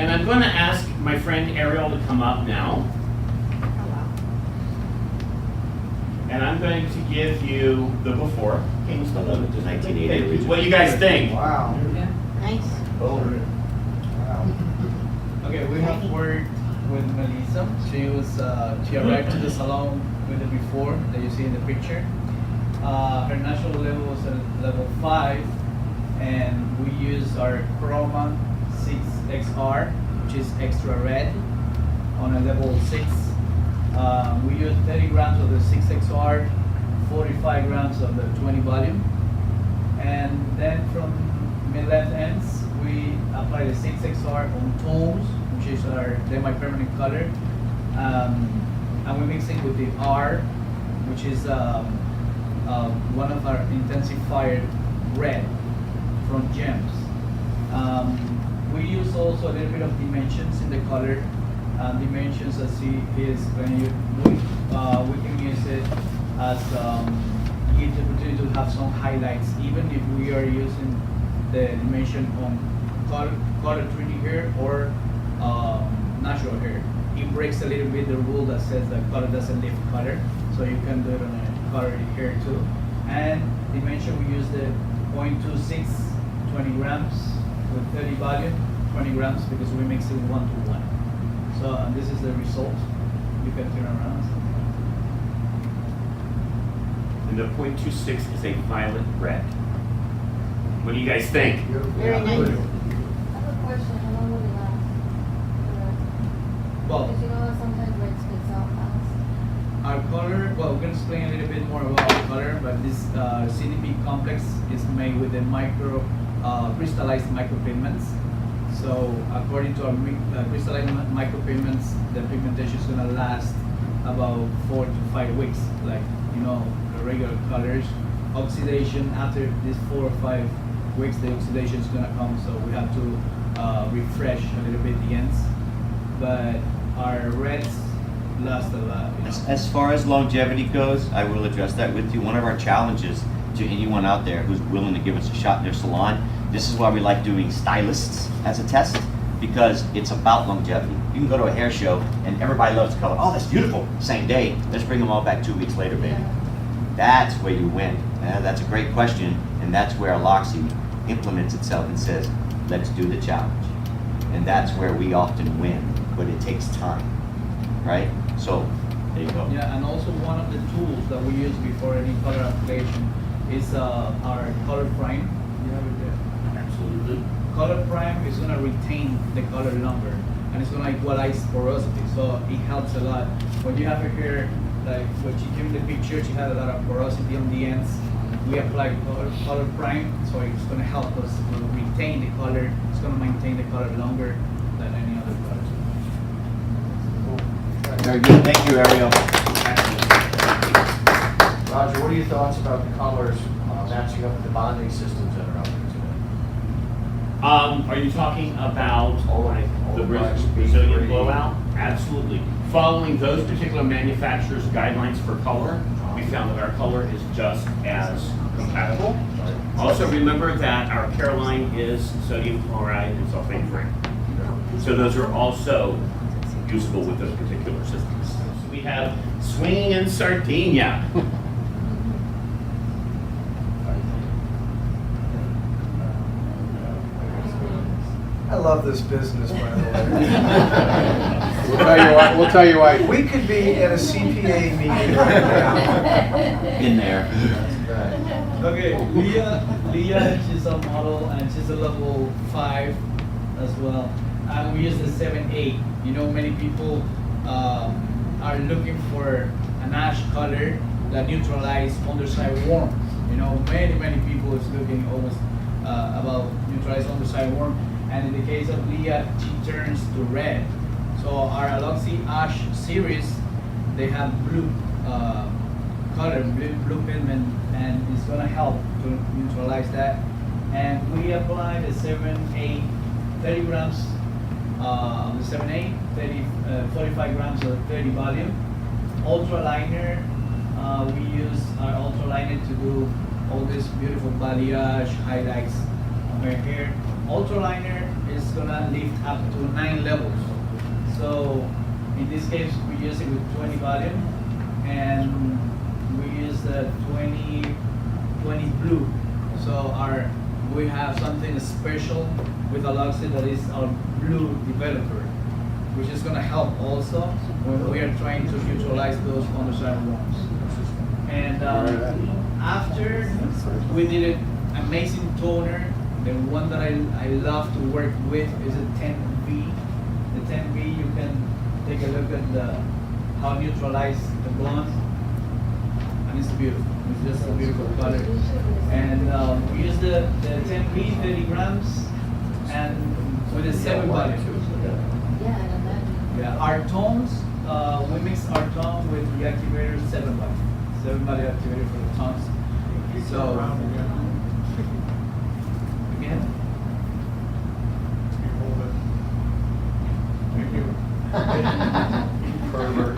And I'm going to ask my friend Ariel to come up now. And I'm going to give you the before. The 1980 What do you guys think? Wow. Yeah. Nice. Oh. Wow. Okay, we have worked with Melissa. She arrived to the salon with the before that you see in the picture. Her natural level was at level 5, and we use our Chroma 6XR, which is extra red, on a level 6. We use 30 grams of the 6XR, 45 grams of the 20 volume, and then from mid-length ends, we apply the 6XR on tones, which is our semi-permanent color, and we mix it with the R, which is one of our intensified red from gems. We use also a little bit of dimensions in the color. Dimensions, as he is explaining, we can use it as give the opportunity to have some highlights, even if we are using the dimension on color 3D hair or natural hair. It breaks a little bit the rule that says that color doesn't lift color, so you can do it on a colored hair too. And dimension, we use the 0.26, 20 grams with 30 volume, 20 grams because we mix it 1:1. So this is the result. You can turn around. And the 0.26 is a violet red. What do you guys think? Very nice. I have a question. How long will it last? Well, Because you know that sometimes red spits out fast. our color, well, we're going to explain a little bit more about our color, but this CDP complex is made with the crystallized micropigments. So according to our crystallized micropigments, the pigmentation is going to last about 4 to 5 weeks, like, you know, the regular colors. Oxidation, after these 4 or 5 weeks, the oxidation is going to come, so we have to refresh a little bit the ends. But our reds last a lot. You know? As far as longevity goes, I will address that with you. One of our challenges to anyone out there who's willing to give us a shot in their salon, this is why we like doing stylists as a test, because it's about longevity. You can go to a hair show and everybody loves the color. Oh, that's beautiful. Same day. Let's bring them all back 2 weeks later, baby. That's where you win. That's a great question, and that's where Aloxxi implements itself and says, let's do the challenge. And that's where we often win, but it takes time, right? So, there you go. Yeah, and also one of the tools that we use before any color application is our color prime. You have it there. Absolutely. Color prime is going to retain the color longer, and it's going to equalize porosity, so it helps a lot. When you have a hair, like what you do in the picture, she had a lot of porosity on the ends. We apply color prime, so it's going to help us to retain the color. It's going to maintain the color longer than any other color. Very good. Thank you, Ariel. Roger, what are your thoughts about the colors matching up with the bonding systems that are out there today? Are you talking about the Black, Brazilian green. blowout? Absolutely. Following those particular manufacturers' guidelines for color, we found that our color is just as compatible. Also remember that our Caroline is sodium chloride and sulfate free. So those are also usable with those particular systems. So we have swinging in Sardinia. I love this business, by the way. We'll tell you why. We could be at a CPA meeting right now. In there. Okay, Leah, she's a model and she's a level 5 as well. And we use the 7-8. You know, many people are looking for an ash color that neutralize underside warmth. You know, many people is looking almost about neutralize underside warmth. And in the case of Leah, she turns to red. So our Aloxxi Ash series, they have blue color, blue pigment, and it's gonna help to neutralize that. And we apply the 7-8, 30 grams of the 7-8, 45 grams of 30 volume. Ultra liner, we use our ultra liner to do all this beautiful balayage highlights on her hair. Ultra liner is it's gonna lift up to 9 levels. So in this case, we use it with 20 volume, and we use the 20 blue. So we have something special with Aloxxi that is our blue developer, which is gonna help also when we are trying to neutralize those underside walls. And after we did an amazing toner, the one that I love to work with is a 10V. The 10V, you can take a look at how neutralize the blonde, and it's beautiful. It's just a beautiful color. And we use the 10V, 30 grams, and with a 7 body. Yeah, I imagine. Yeah, our tones, we mix our tone with the activator 7 body. 7 body activator for the tones. So, again. Pervert.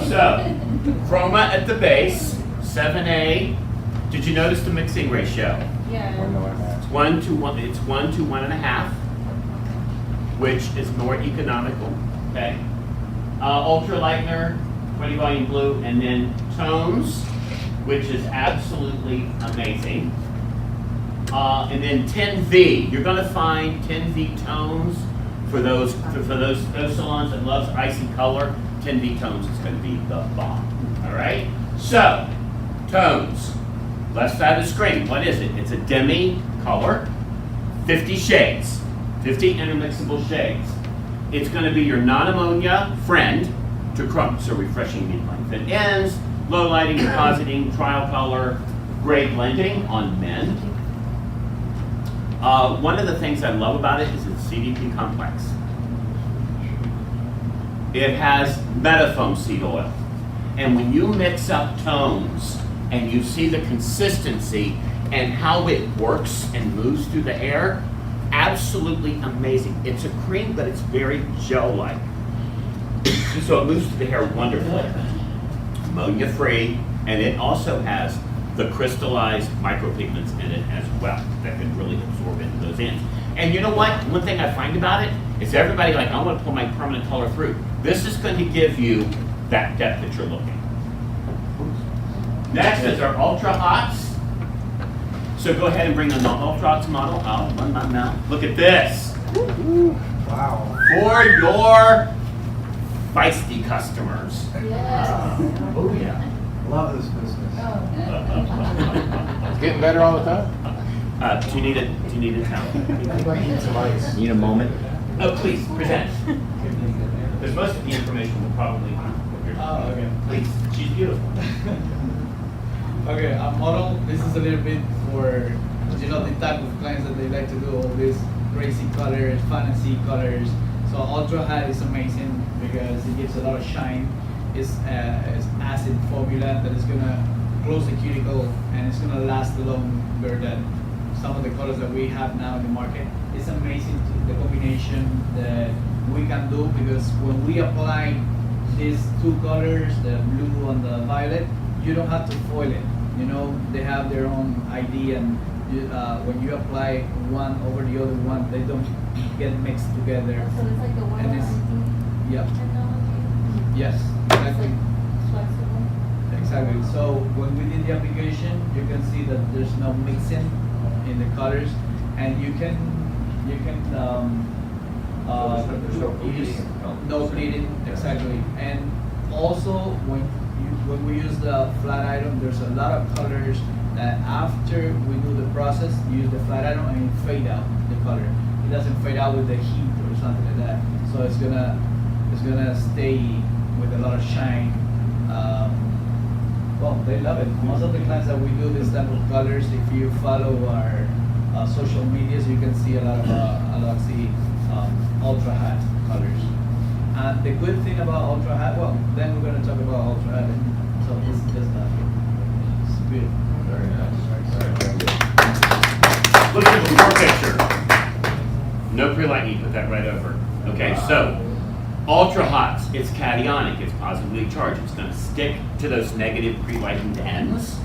So, chroma at the base, 7A. Did you notice the mixing ratio? Yeah. It's 1 to 1. It's 1 to 1.5, which is more economical. Okay. Ultra lightener, 20 volume blue, and then tones, which is absolutely amazing. And then 10V. You're going to find 10V tones for those salons that loves icy color. 10V tones is going to be the bomb. All right. So tones. Left side of the screen. What is it? It's a demi color. 50 shades. 50 intermixable shades. It's going to be your non-ammonia friend to chrome. So refreshing mid-length and ends, low lighting, depositing, trial color, gray blending on men. One of the things I love about it is its CDP complex. It has metafoam seed oil. And when you mix up tones and you see the consistency and how it works and moves through the hair, absolutely amazing. It's a cream, but it's very gel-like. So it moves through the hair wonderfully. Ammonia-free, and it also has the crystallized micropigments in it as well that can really absorb into those ends. And you know what? One thing I find about it is everybody like, I want to pull my permanent color through. This is going to give you that depth that you're looking. Next is our Ultra Hots. So go ahead and bring the Ultra Hots model out. Run my mouth. Look at this. Wow. For your feisty customers. Yes. Oh, yeah. Love this business. Oh. It's getting better all the time. Do you need a towel? Anybody need some ice? Need a moment? Oh, please, present. Because most of the information will probably be here. Oh, okay. Please, she's beautiful. Okay, a model, this is a little bit for, you know, the type of clients that they like to do all these crazy colors, fantasy colors. So Ultra Hot is amazing because it gives a lot of shine. It's acid formula that is gonna close the cuticle and it's gonna last longer than some of the colors that we have now in the market. It's amazing the combination that we can do because when we apply these two colors, the blue and the violet, you don't have to foil it. You know, they have their own ID, and when you apply one over the other one, they don't get mixed together. So it's like the one And it's- Yeah. technology. Yes, It's exactly. like flexible. Exactly. So when we did the application, you can see that there's no mixing in the colors, and you can There's no bleeding use in the colors. no bleeding exactly. And also when we use the flat iron, there's a lot of colors that after we do the process, you use the flat iron and it fade out the color. It doesn't fade out with the heat or something like that. So it's gonna stay with a lot of shine. Well, they love it. Most of the clients that we do this type of colors, if you follow our social medias, you can see a lot of Aloxxi Ultra Hot colors. And the good thing about Ultra Hot, well, then we're going to talk about Ultra Hot. So this is just that. It's beautiful. Very nice. Look at the before picture. No pre-light, you put that right over. Okay, so Ultra Hots, it's cationic, it's positively charged. It's going to stick to those negative pre-lightened ends.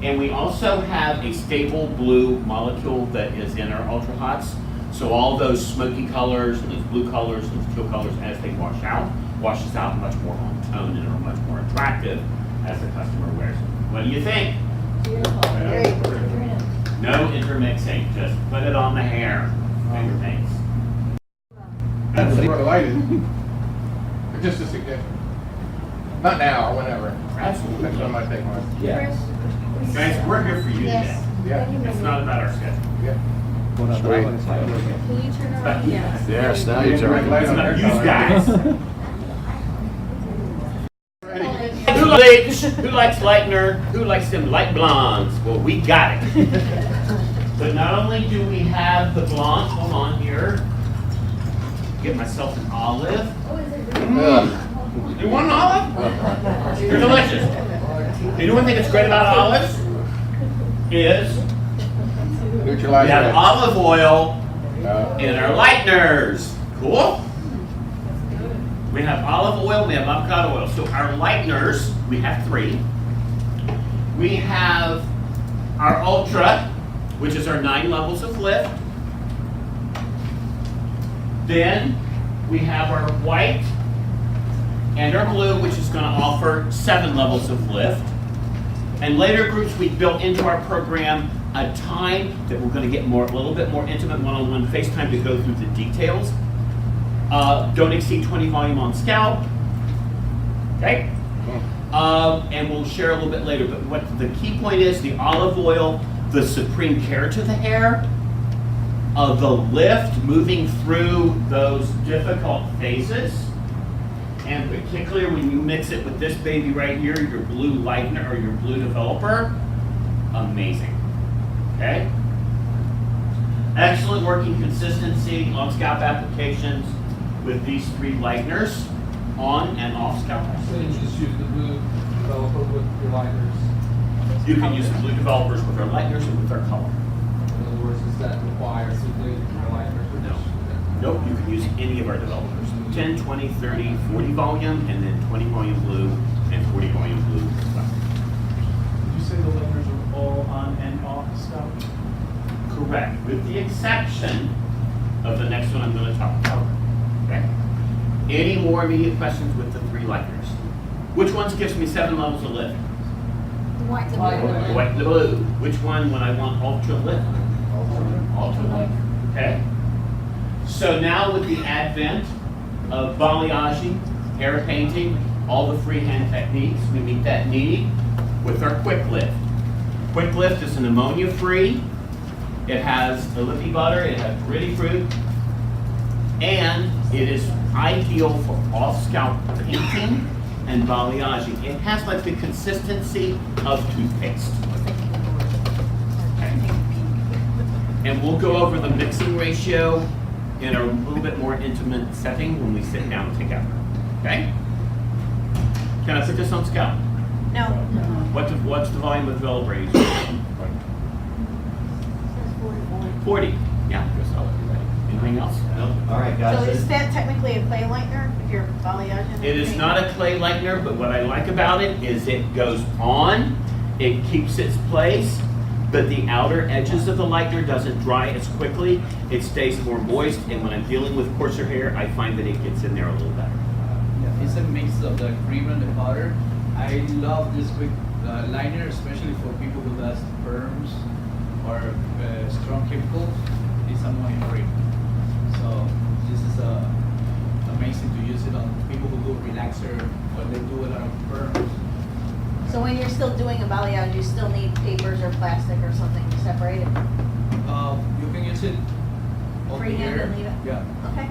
And we also have a stable blue molecule that is in our Ultra Hots. So all those smoky colors and those blue colors and those teal colors, as they wash out, washes out much more on tone and are much more attractive as the customer wears it. What do you think? Beautiful. Very good. No intermixing, just put it on the hair. Finger paints. That's where the light is. Just a suggestion. Not now, or whenever. Absolutely. That's what I might take on. Yeah. Guys, we're here for you Yes. today. Yeah. It's not about our schedule. Yeah. Can you turn around? Yes. Yes, now you're It's light on about hair you color. guys. Ready? Who likes lightener? Who likes them light blondes? Well, we got it. But not only do we have the blonde, hold on here. Get myself an olive. Oh, is it Ugh. You want an olive? They're delicious. You know one thing that's great about olives? Is Neutralize we have that. olive oil Uh, in our lighteners. Cool? We have olive oil, we have avocado oil. So our lighteners, we have 3. We have our Ultra, which is our 9 levels of lift. Then we have our white and our blue, which is going to offer 7 levels of lift. And later groups, we built into our program a time that we're going to get a little bit more intimate one-on-one FaceTime to go through the details. Don't exceed 20 volume on scalp. Okay? And we'll share a little bit later. But what the key point is, the olive oil, the supreme care to the hair, the lift moving through those difficult phases, and particularly when you mix it with this baby right here, your blue lightener or your blue developer, amazing. Okay? Excellent working consistency on scalp applications with these 3 lighteners on and off scalp. So you just use the blue developer with your lighters. You can use the blue developers with our lighteners and with our color. In other words, does that require simply your lighters? No. Nope, you can use any of our developers. 10, 20, 30, 40 volume, and then 20 volume blue and 40 volume blue as well. Did you say the lifters are all on and off scalp? Correct, with the exception of the next one I'm going to talk about. Okay? Any more immediate questions with the 3 lighteners? Which ones gives me 7 levels of lift? The white, the The blue. white, the blue. Which one when I want ultra lift? Ultra lift. Okay. So now with the advent of balayage, hair painting, all the freehand techniques, we meet that need with our quick lift. Quick lift is an ammonia-free. It has a lippy butter, it has gritty fruit, and it is ideal for off-scalp painting and balayage. It has like the consistency of toothpaste. Okay. And we'll go over the mixing ratio in a little bit more intimate setting when we sit down together. Okay? Can I put this on scalp? No. What's the volume of developer you use? 40. Yeah, I guess I'll let you ready. Anything else? No? All right, guys. So is that technically a clay lightener if you're balayaging? It is not a clay lightener, but what I like about it is it goes on, it keeps its place, but the outer edges of the lightener doesn't dry as quickly. It stays more moist, and when I'm dealing with coarser hair, I find that it gets in there a little better. Yeah, it's a mix of the cream and the powder. I love this quick liner, especially for people who does perms or strong chemicals. It's ammonia free. So this is amazing to use it on people who do relaxer or they do a lot of perms. So when you're still doing a balayage, you still need papers or plastic or something to separate it? You can use it over Freehand here. and leave it? Yeah. Okay.